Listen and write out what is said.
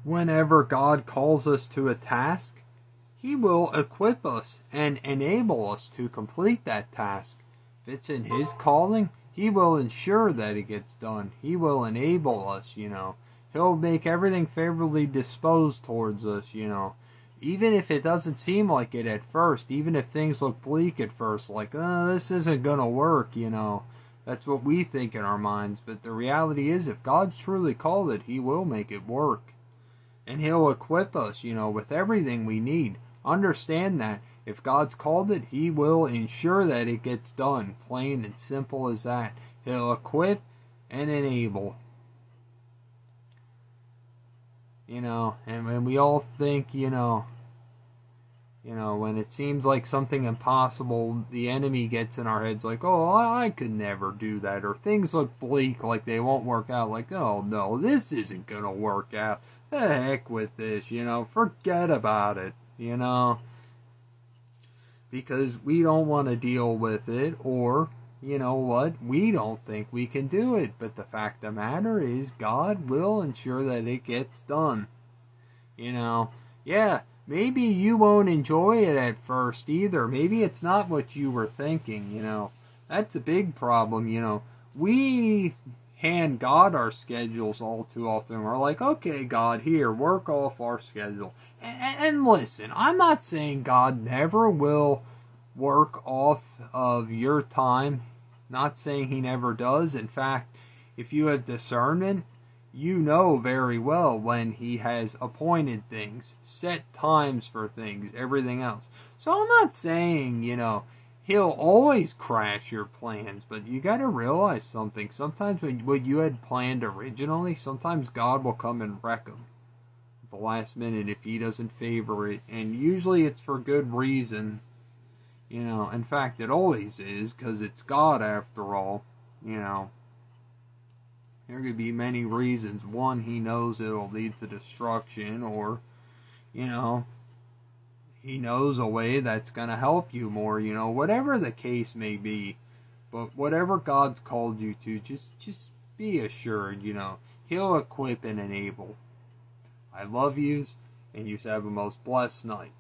whenever God calls us to a task, He will equip us and enable us to complete that task. If it's in His calling, He will ensure that it gets done. He will enable us, He'll make everything favorably disposed towards us, Even if it doesn't seem like it at first, even if things look bleak at first, like, oh, this isn't gonna work, That's what we think in our minds. But the reality is, if God's truly called it, He will make it work. And He'll equip us, with everything we need. Understand that. If God's called it, He will ensure that it gets done. Plain and simple as that. He'll equip and enable. And when we all think, when it seems like something impossible, the enemy gets in our heads like, oh, I could never do that. Or things look bleak, like they won't work out. Like, oh, no, this isn't going to work out. The heck with this, forget about it, Because we don't want to deal with it, or, we don't think we can do it. But the fact of the matter is, God will ensure that it gets done. Yeah, maybe you won't enjoy it at first either. Maybe it's not what you were thinking, That's a big problem, We hand God our schedules all too often. We're like, okay, God, here, work off our schedule. And listen, I'm not saying God never will work off of your time. Not saying He never does. In fact, if you have discernment, you know very well when He has appointed things, set times for things, everything else. So I'm not saying, He'll always crash your plans, but you got to realize something. Sometimes what you had planned originally, sometimes God will come and wreck them at the last minute if He doesn't favor it. And usually it's for good reason. In fact, it always is, because it's God after all. There could be many reasons. One, He knows it'll lead to destruction, or, He knows a way that's going to help you more, whatever the case may be. But whatever God's called you to, just be assured, He'll equip and enable. I love yous, and you have a most blessed night.